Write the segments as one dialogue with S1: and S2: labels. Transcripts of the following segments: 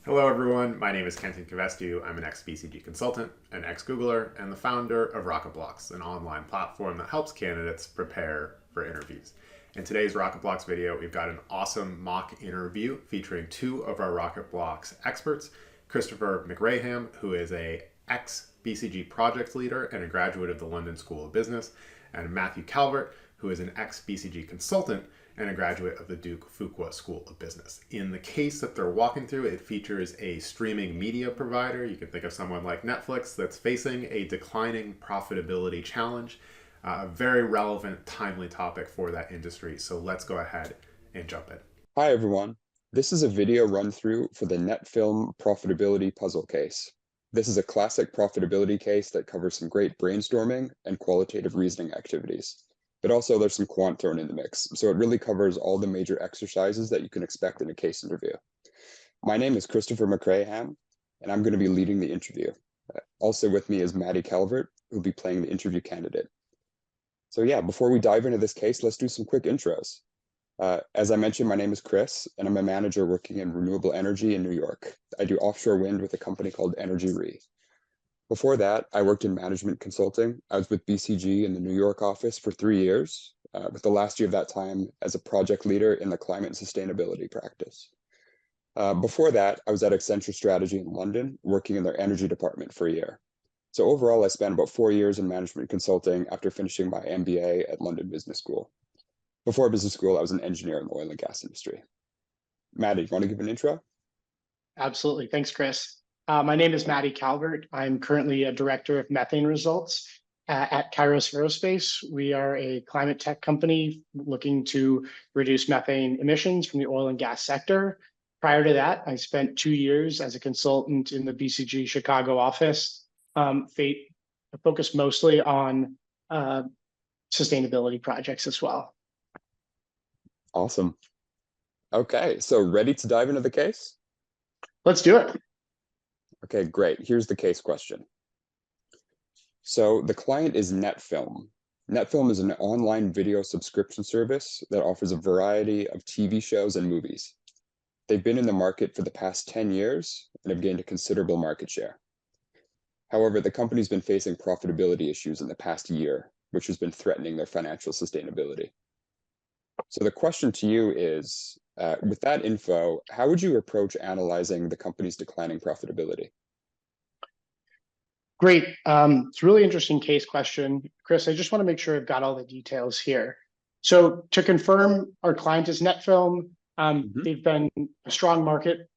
S1: Hello, everyone. My name is Kenton Kavestu. I'm an ex-BCG consultant, an ex-Googler, and the founder of Rocketblocks, an online platform that helps candidates prepare for interviews. In today's Rocketblocks video, we've got an awesome mock interview featuring two of our Rocketblocks experts, Christopher MacRae Ham, who is a ex-BCG project leader and a graduate of the London School of Business, and Matthew Calvert, who is an ex-BCG consultant and a graduate of the Duke Fuqua School of Business. In the case that they're walking through, it features a streaming media provider. You can think of someone like Netflix that's facing a declining profitability challenge, a very relevant, timely topic for that industry. So let's go ahead and jump in.
S2: Hi, everyone. This is a video run through for the NetFilm profitability puzzle case. This is a classic profitability case that covers some great brainstorming and qualitative reasoning activities. But also there's some quant thrown in the mix, so it really covers all the major exercises that you can expect in a case interview. My name is Christopher MacRae Ham, and I'm going to be leading the interview. Also with me is Matthew Calvert, who'll be playing the interview candidate. So yeah, before we dive into this case, let's do some quick intros. As I mentioned, my name is Chris, and I'm a manager working in renewable energy in New York. I do offshore wind with a company called Energy Re. Before that, I worked in management consulting. I was with BCG in the New York office for 3 years, with the last year of that time as a project leader in the climate and sustainability practice. Before that, I was at Accenture Strategy in London, working in their energy department for a year. So overall, I spent about 4 years in management consulting after finishing my MBA at London Business School. Before business school, I was an engineer in the oil and gas industry. Maddie, you want to give an intro?
S3: Absolutely. Thanks, Chris. My name is Matthew Calvert. I'm currently a director of methane results at Kairos Aerospace. We are a climate tech company looking to reduce methane emissions from the oil and gas sector. Prior to that, I spent 2 years as a consultant in the BCG Chicago office, focused mostly on sustainability projects as well.
S2: Awesome. Okay, so ready to dive into the case?
S3: Let's do it.
S2: Okay, great. Here's the case question. So the client is NetFilm. NetFilm is an online video subscription service that offers a variety of TV shows and movies. They've been in the market for the past 10 years and have gained a considerable market share. However, the company's been facing profitability issues in the past year, which has been threatening their financial sustainability. So the question to you is, with that info, how would you approach analyzing the company's declining profitability?
S3: Great. It's a really interesting case question. Chris, I just want to make sure I've got all the details here. So to confirm, our client is NetFilm. They've been a strong market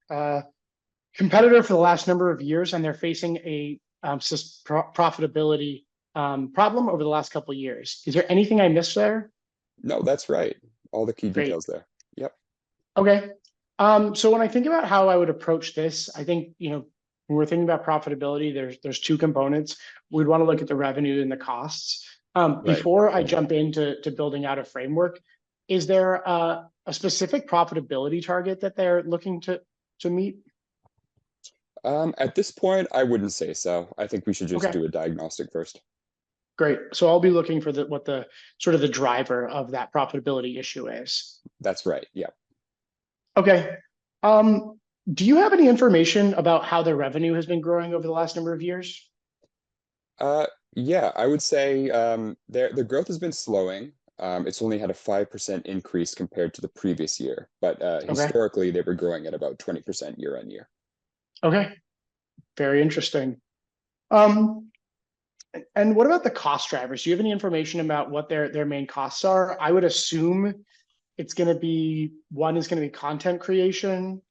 S3: competitor for the last number of years, and they're facing a profitability problem over the last couple of years. Is there anything I missed there?
S2: No, that's right. All the key details there. Yep.
S3: Okay. So when I think about how I would approach this, I think, when we're thinking about profitability, there's two components. We'd want to look at the revenue and the costs. Before I jump into building out a framework, is there a specific profitability target that they're looking to meet?
S2: At this point, I wouldn't say so. I think we should just do a diagnostic first.
S3: Great. So I'll be looking for what the sort of the driver of that profitability issue is.
S2: That's right. Yeah.
S3: Okay. Do you have any information about how their revenue has been growing over the last number of years?
S2: Yeah, I would say their growth has been slowing. It's only had a 5% increase compared to the previous year, but historically they were growing at about 20% year on year.
S3: Okay. Very interesting. And what about the cost drivers? Do you have any information about what their main costs are? I would assume it's going to be, one is going to be content creation.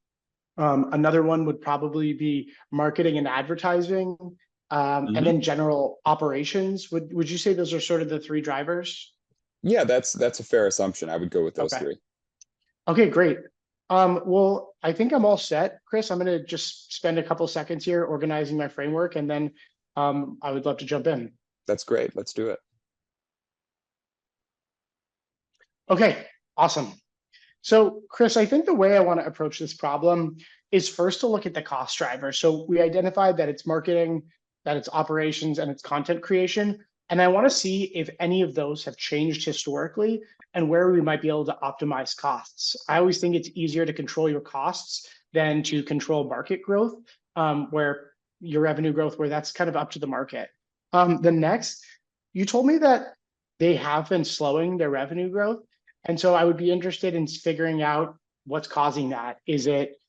S3: Another one would probably be marketing and advertising, and then general operations. Would you say those are sort of the three drivers?
S2: Yeah, that's a fair assumption. I would go with those three.
S3: Okay, great. Well, I think I'm all set, Chris. I'm going to just spend a couple seconds here organizing my framework, and then I would love to jump in.
S2: That's great. Let's do it.
S3: Okay, awesome. So, Chris, I think the way I want to approach this problem is first to look at the cost driver. So we identified that it's marketing, that it's operations, and it's content creation. And I want to see if any of those have changed historically and where we might be able to optimize costs. I always think it's easier to control your costs than to control market growth, where your revenue growth, where that's kind of up to the market. The next, you told me that they have been slowing their revenue growth. And so I would be interested in figuring out what's causing that. Is it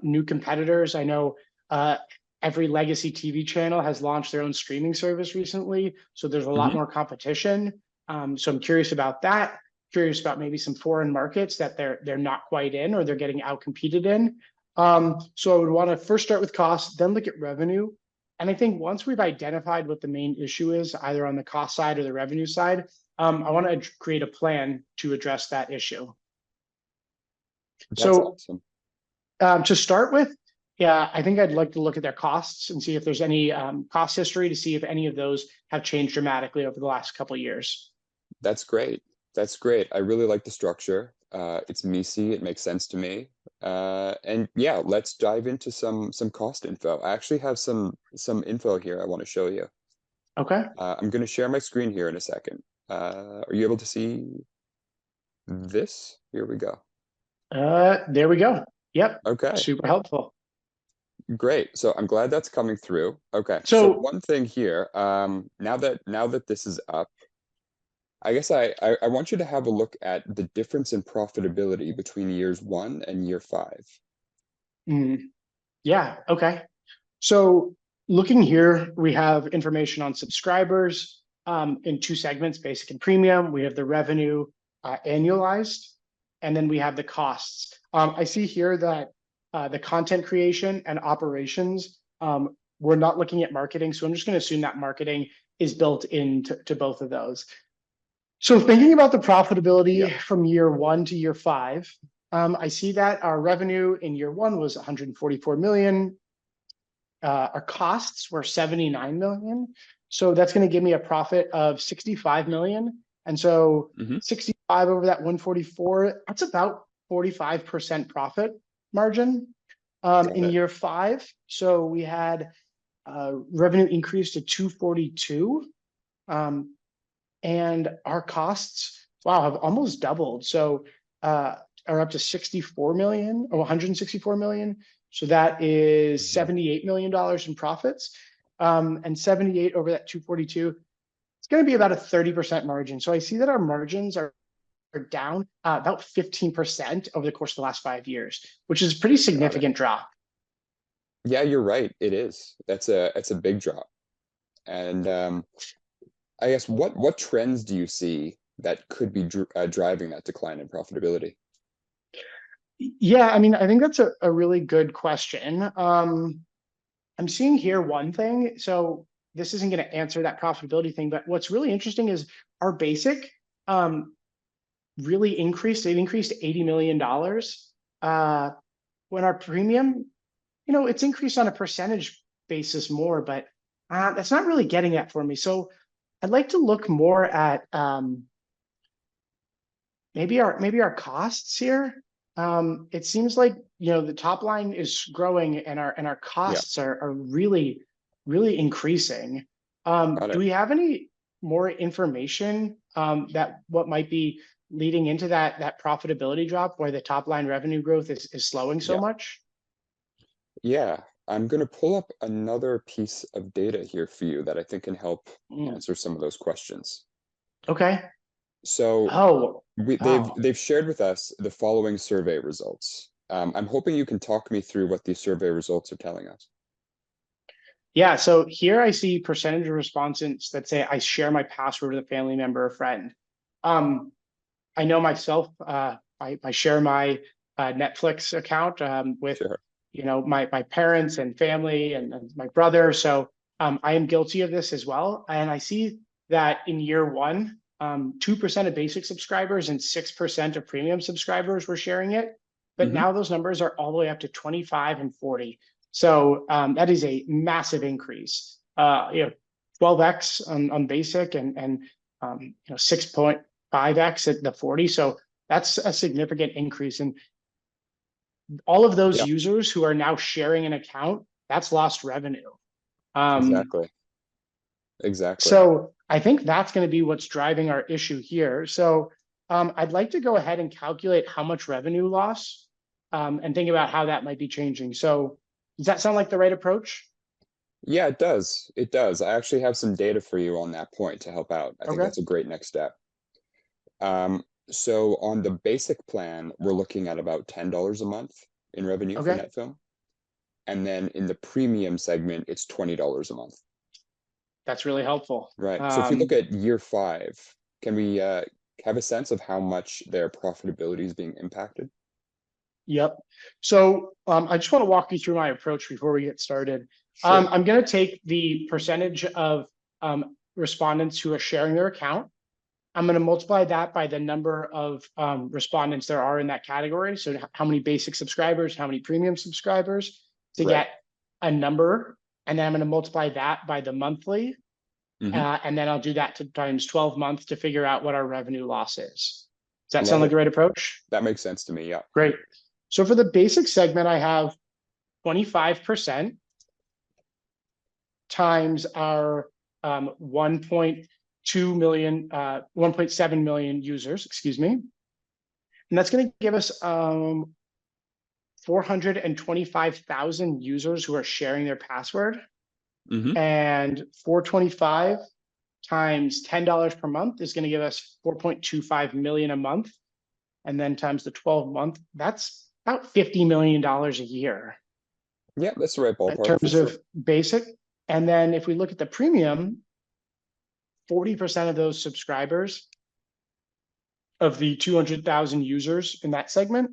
S3: new competitors? I know every legacy TV channel has launched their own streaming service recently, so there's a lot more competition. So I'm curious about that. Curious about maybe some foreign markets that they're not quite in, or they're getting outcompeted in. So I would want to first start with cost, then look at revenue. And I think once we've identified what the main issue is, either on the cost side or the revenue side, I want to create a plan to address that issue.
S2: That's awesome.
S3: To start with, yeah, I think I'd like to look at their costs and see if there's any cost history, to see if any of those have changed dramatically over the last couple of years.
S2: That's great. That's great. I really like the structure. It's meaty. It makes sense to me. And yeah, let's dive into some cost info. I actually have some info here I want to show you.
S3: Okay.
S2: I'm going to share my screen here in a second. Are you able to see this? Here we go.
S3: There we go. Yep.
S2: Okay.
S3: Super helpful.
S2: Great. So I'm glad that's coming through. Okay.
S3: So
S2: one thing here, now that this is up, I guess I want you to have a look at the difference in profitability between years 1 and year 5.
S3: Yeah. Okay. So looking here, we have information on subscribers in 2 segments, basic and premium. We have the revenue annualized, and then we have the costs. I see here that the content creation and operations, we're not looking at marketing. So I'm just going to assume that marketing is built into both of those. So thinking about the profitability from year 1 to year 5, I see that our revenue in year 1 was 144 million. Our costs were 79 million. So that's going to give me a profit of 65 million. And so 65 over that 144, that's about 45% profit margin in year 5. So we had revenue increased to 242. And our costs, wow, have almost doubled. So are up to 64 million or 164 million. So that is $78 million in profits. And 78 over that 242, it's going to be about a 30% margin. So I see that our margins are down about 15% over the course of the last 5 years, which is a pretty significant drop.
S2: Yeah, you're right. It is. That's a big drop. And I guess what trends do you see that could be driving that decline in profitability?
S3: Yeah, I mean, I think that's a really good question. I'm seeing here one thing. So this isn't going to answer that profitability thing, but what's really interesting is our basic really increased. It increased $80 million. When our premium, it's increased on a percentage basis more, but that's not really getting that for me. So I'd like to look more at maybe our costs here. It seems like the top line is growing and our costs are really increasing. Do we have any more information that what might be leading into that profitability drop, where the top line revenue growth is slowing so much?
S2: Yeah, I'm going to pull up another piece of data here for you that I think can help answer some of those questions.
S3: Okay.
S2: So they've shared with us the following survey results. I'm hoping you can talk me through what these survey results are telling us.
S3: Yeah, so here I see percentage of respondents that say I share my password with a family member or friend. I know myself, I share my Netflix account with my parents and family and my brother. So I am guilty of this as well. And I see that in year 1, 2% of basic subscribers and 6% of premium subscribers were sharing it. But now those numbers are all the way up to 25 and 40. So that is a massive increase. 12x on basic and 6.5x at the 40. So that's a significant increase. And all of those users who are now sharing an account, that's lost revenue.
S2: Exactly.
S3: So I think that's going to be what's driving our issue here. So I'd like to go ahead and calculate how much revenue loss and think about how that might be changing. So does that sound like the right approach?
S2: Yeah, it does. It does. I actually have some data for you on that point to help out. I think
S3: Okay.
S2: that's a great next step. So on the basic plan, we're looking at about $10 a month in revenue for
S3: Okay.
S2: NetFilm. And then in the premium segment, it's $20 a month.
S3: That's really helpful.
S2: Right. So if you look at year 5, can we have a sense of how much their profitability is being impacted?
S3: Yep. So I just want to walk you through my approach before we get started.
S2: Sure.
S3: I'm going to take the percentage of respondents who are sharing their account. I'm going to multiply that by the number of respondents there are in that category. So how many basic subscribers, how many premium subscribers to
S2: Right.
S3: get a number. And then I'm going to multiply that by the monthly. And then I'll do that times 12 months to figure out what our revenue loss is. Does that sound like the right approach?
S2: That makes sense to me. Yeah.
S3: Great. So for the basic segment, I have 25% times our 1.2 million, 1.7 million users, excuse me. And that's going to give us 425,000 users who are sharing their password. And 425 times $10 per month is going to give us 4.25 million a month. And then times the 12-month, that's about $50 million a year.
S2: Yeah, that's the right ballpark.
S3: In terms of basic. And then if we look at the premium, 40% of those subscribers of the 200,000 users in that segment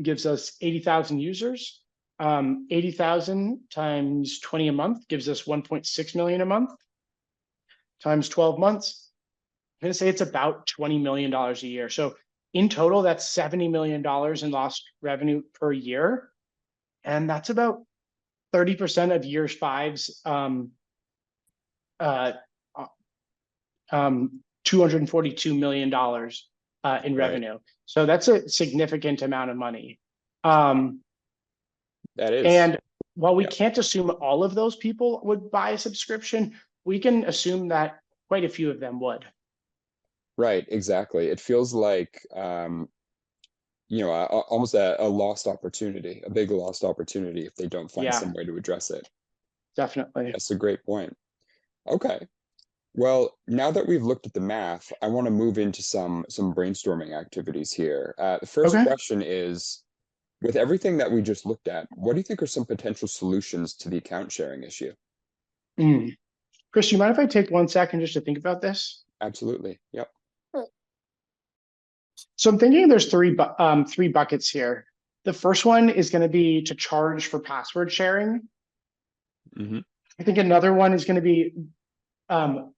S3: gives us 80,000 users. 80,000 times 20 a month gives us 1.6 million a month. Times 12 months, I'm going to say it's about $20 million a year. So in total, that's $70 million in lost revenue per year. And that's about 30% of year 5's $242 million in revenue. Right. So that's a significant amount of money.
S2: That is.
S3: And while we can't assume all of those people would buy a subscription, we can assume that quite a few of them would.
S2: Right, exactly. It feels like, almost a lost opportunity, a big lost opportunity if they don't find some way to address it.
S3: Definitely.
S2: That's a great point. Okay. Well, now that we've looked at the math, I want to move into some brainstorming activities here. The first question is, with everything that we just looked at, what do you think are some potential solutions to the account sharing issue?
S3: Chris, you mind if I take 1 second just to think about this?
S2: Absolutely. Yep.
S3: So I'm thinking there's three buckets here. The first one is going to be to charge for password sharing. I think another one is going to be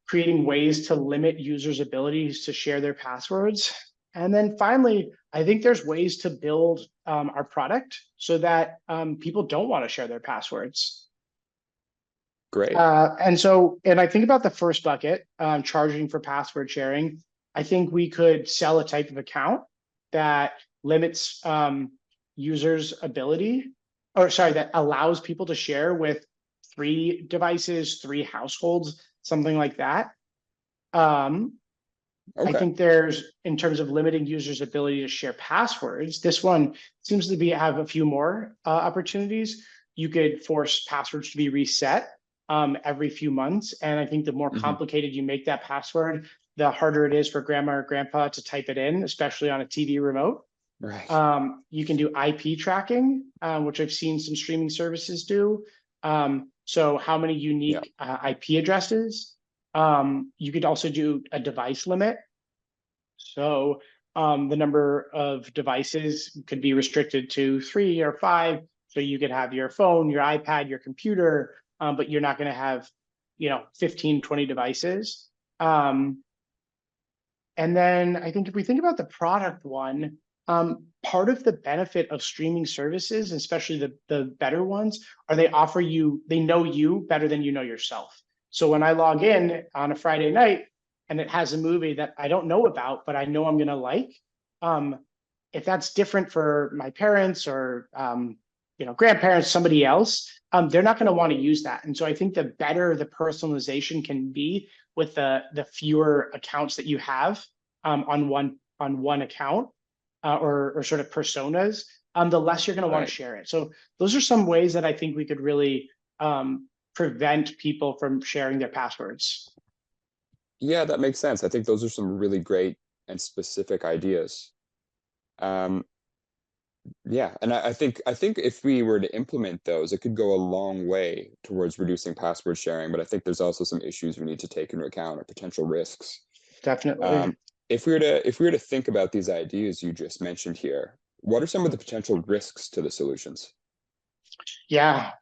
S3: creating ways to limit users' abilities to share their passwords. And then finally, I think there's ways to build our product so that people don't want to share their passwords.
S2: Great.
S3: And I think about the first bucket, charging for password sharing. I think we could sell a type of account that limits users' ability, that allows people to share with 3 devices, 3 households, something like that. I think there's, in terms of limiting users' ability to share passwords, this one seems to have a few more opportunities. You could force passwords to be reset every few months. And I think the more complicated you make that password, the harder it is for grandma or grandpa to type it in, especially on a TV remote.
S2: Right.
S3: You can do IP tracking, which I've seen some streaming services do. So how many unique IP addresses? You could also do a device limit. So the number of devices could be restricted to 3 or 5. So you could have your phone, your iPad, your computer, but you're not going to have, 15, 20 devices. And then I think if we think about the product one, part of the benefit of streaming services, especially the better ones, are they know you better than you know yourself. So when I log in on a Friday night and it has a movie that I don't know about, but I know I'm going to like, if that's different for my parents or, grandparents, somebody else, they're not going to want to use that. And so I think the better the personalization can be with the fewer accounts that you have on one account or sort of personas, the less you're going to want
S2: Right.
S3: to share it. So those are some ways that I think we could really prevent people from sharing their passwords.
S2: Yeah, that makes sense. I think those are some really great and specific ideas. Um, yeah, and I think if we were to implement those, it could go a long way towards reducing password sharing. But I think there's also some issues we need to take into account or potential risks.
S3: Definitely.
S2: If we were to think about these ideas you just mentioned here, what are some of the potential risks to the solutions?
S3: Yeah.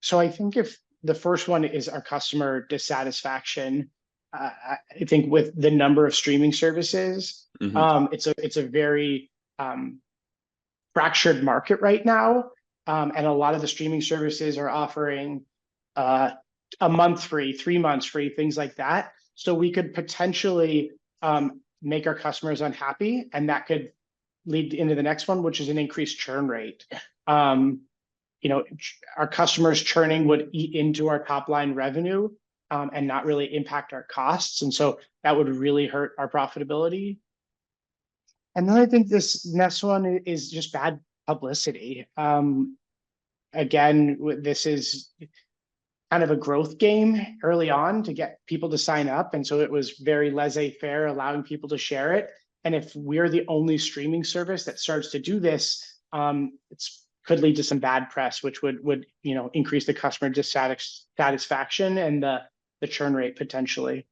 S3: So I think if the first one is our customer dissatisfaction, I think with the number of streaming services,
S2: Hmm.
S3: it's a very fractured market right now, and a lot of the streaming services are offering a month free, 3 months free, things like that. So we could potentially make our customers unhappy, and that could lead into the next one, which is an increased churn rate. Um, our customers churning would eat into our top line revenue, and not really impact our costs. And so that would really hurt our profitability. And then I think this next one is just bad publicity. Again, this is kind of a growth game early on to get people to sign up. And so it was very laissez-faire, allowing people to share it. And if we're the only streaming service that starts to do this, it's could lead to some bad press, which would increase the customer dissatisfaction and the churn rate potentially.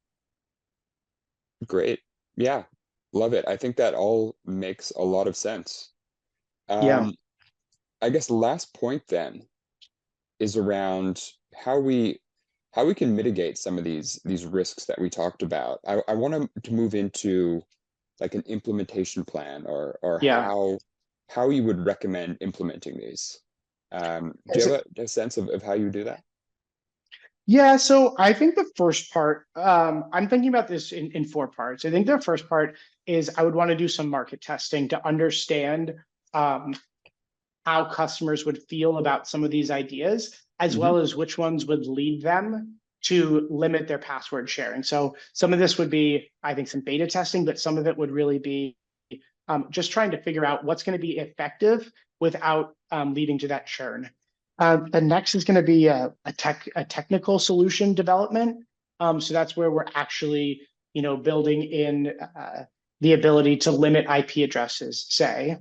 S2: Great. Yeah, love it. I think that all makes a lot of sense.
S3: Yeah.
S2: I guess last point then is around how we can mitigate some of these risks that we talked about. I want to move into like an implementation plan or
S3: Yeah.
S2: how you would recommend implementing these. Do you have a sense of how you do that?
S3: Yeah, so I think the first part, I'm thinking about this in four parts. I think the first part is I would want to do some market testing to understand how customers would feel about some of these ideas, as well as which ones would lead them to limit their password sharing. So some of this would be, I think, some beta testing, but some of it would really be just trying to figure out what's going to be effective without leading to that churn. The next is going to be a technical solution development. So that's where we're actually, building in the ability to limit IP addresses, say.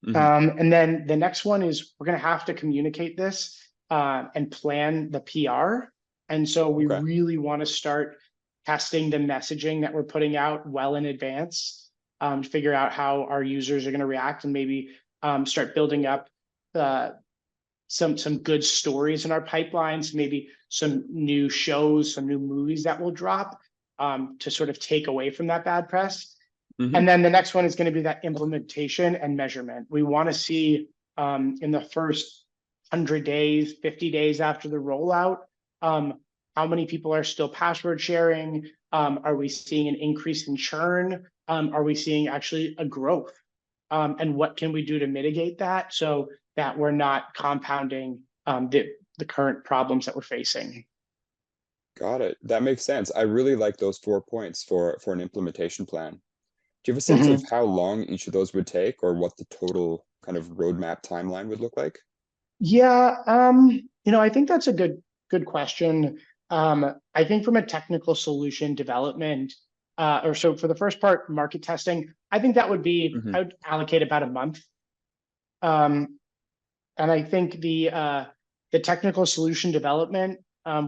S3: And then the next one is we're going to have to communicate this and plan the PR. And so we
S2: Okay.
S3: really want to start testing the messaging that we're putting out well in advance, to figure out how our users are going to react, and maybe start building up some good stories in our pipelines, maybe some new shows, some new movies that will drop to sort of take away from that bad press. And then the next one is going to be that implementation and measurement. We want to see in the first 100 days, 50 days after the rollout, how many people are still password sharing? Are we seeing an increase in churn? Are we seeing actually a growth? And what can we do to mitigate that so that we're not compounding the current problems that we're facing?
S2: Got it. That makes sense. I really like those 4 points for an implementation plan. Do you have a sense of how long each of those would take, or what the total kind of roadmap timeline would look like?
S3: Yeah, I think that's a good question. I think from a technical solution development, or so for the first part, market testing, I think that would be, I would allocate about a month. And I think the technical solution development,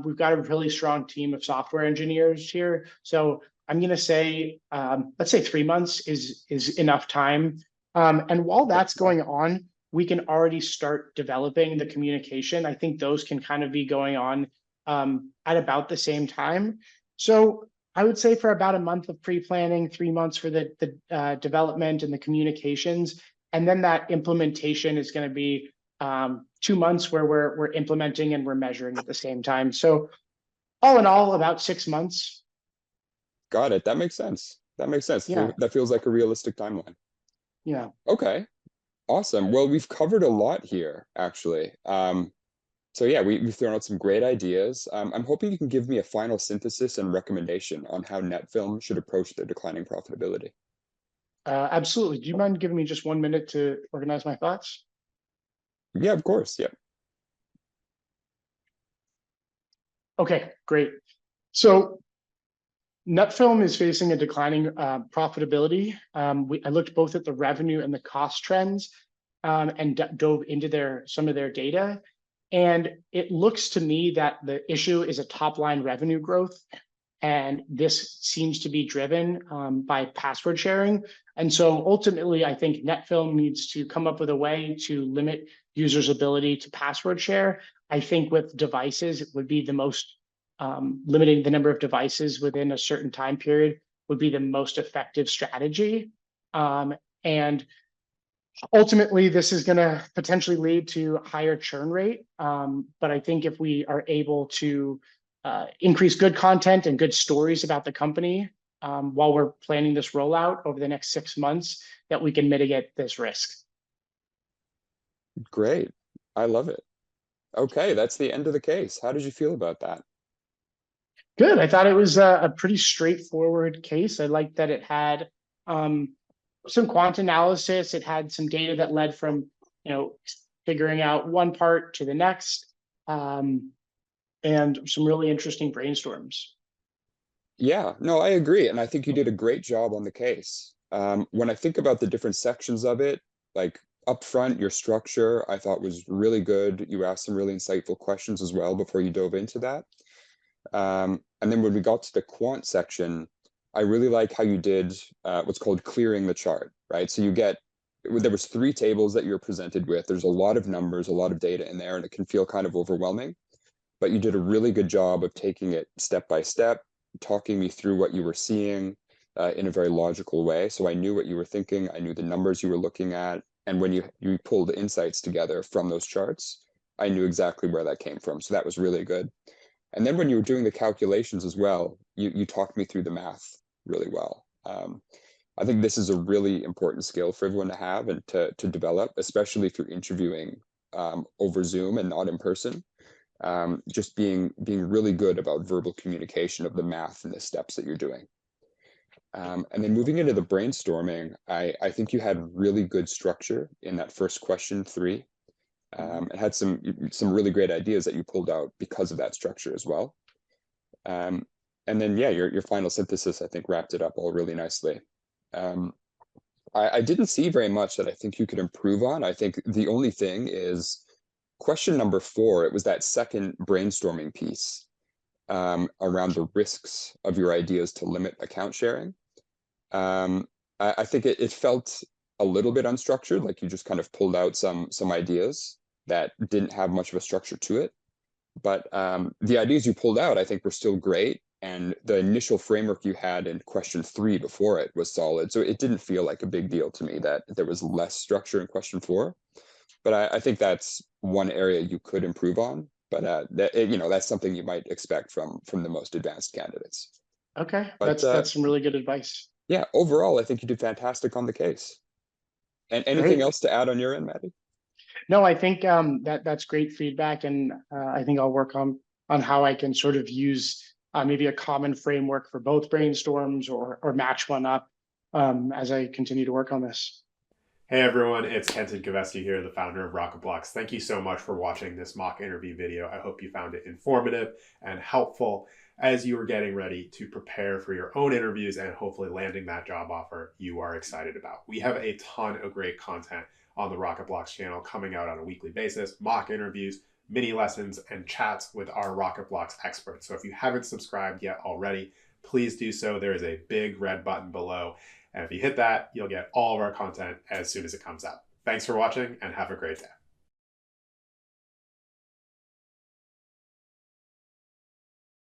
S3: we've got a really strong team of software engineers here. So I'm going to say, let's say 3 months is enough time. And while that's going on, we can already start developing the communication. I think those can kind of be going on at about the same time. So I would say for about a month of pre-planning, 3 months for the development and the communications, and then that implementation is going to be 2 months where we're implementing and we're measuring at the same time. So all in all, about 6 months.
S2: Got it. That makes sense. That makes sense.
S3: Yeah.
S2: That feels like a realistic timeline.
S3: Yeah.
S2: Okay. Awesome. Well, we've covered a lot here, actually. So yeah, we've thrown out some great ideas. I'm hoping you can give me a final synthesis and recommendation on how NetFilm should approach their declining profitability.
S3: Absolutely. Do you mind giving me just 1 minute to organize my thoughts?
S2: Yeah, of course. Yeah.
S3: Okay, great. So NetFilm is facing a declining profitability. I looked both at the revenue and the cost trends and dove into some of their data. And it looks to me that the issue is a top line revenue growth. And this seems to be driven by password sharing. And so ultimately, I think NetFilm needs to come up with a way to limit users' ability to password share. I think with devices, it would be the most limiting the number of devices within a certain time period would be the most effective strategy. And ultimately, this is going to potentially lead to a higher churn rate. But I think if we are able to increase good content and good stories about the company while we're planning this rollout over the next 6 months, that we can mitigate this risk.
S2: Great. I love it. Okay, that's the end of the case. How did you feel about that?
S3: Good. I thought it was a pretty straightforward case. I liked that it had some quant analysis. It had some data that led from, figuring out one part to the next, and some really interesting brainstorms.
S2: Yeah, no, I agree. And I think you did a great job on the case. When I think about the different sections of it, like upfront, your structure, I thought was really good. You asked some really insightful questions as well before you dove into that. And then when we got to the quant section, I really like how you did what's called clearing the chart, right? So there was 3 tables that you're presented with. There's a lot of numbers, a lot of data in there, and it can feel kind of overwhelming. But you did a really good job of taking it step by step, talking me through what you were seeing in a very logical way. So I knew what you were thinking. I knew the numbers you were looking at. And when you pulled the insights together from those charts, I knew exactly where that came from. So that was really good. And then when you were doing the calculations as well, you talked me through the math really well. I think this is a really important skill for everyone to have and to develop, especially if you're interviewing over Zoom and not in person. Just being really good about verbal communication of the math and the steps that you're doing. And then moving into the brainstorming, I think you had really good structure in that first question 3. It had some really great ideas that you pulled out because of that structure as well. And then, yeah, your final synthesis, I think, wrapped it up all really nicely. I didn't see very much that I think you could improve on. I think the only thing is question number 4, it was that second brainstorming piece around the risks of your ideas to limit account sharing. I think it felt a little bit unstructured, like you just kind of pulled out some ideas that didn't have much of a structure to it. But the ideas you pulled out, I think, were still great. And the initial framework you had in question 3 before it was solid. So it didn't feel like a big deal to me that there was less structure in question 4. But I think that's one area you could improve on. But that's something you might expect from the most advanced candidates.
S3: Okay,
S2: But
S3: that's some really good advice.
S2: yeah, overall, I think you did fantastic on the case. And anything
S3: Great.
S2: else to add on your end, Maddie?
S3: No, I think that's great feedback, and I think I'll work on how I can sort of use maybe a common framework for both brainstorms or match one up as I continue to work on this.
S1: Hey everyone, it's Kenton Covesti here, the founder of Rocketblocks. Thank you so much for watching this mock interview video. I hope you found it informative and helpful as you are getting ready to prepare for your own interviews and hopefully landing that job offer you are excited about. We have a ton of great content on the Rocketblocks channel coming out on a weekly basis, mock interviews, mini lessons, and chats with our Rocketblocks experts. So if you haven't subscribed yet already, please do so. There is a big red button below. And if you hit that, you'll get all of our content as soon as it comes out. Thanks for watching and have a great day.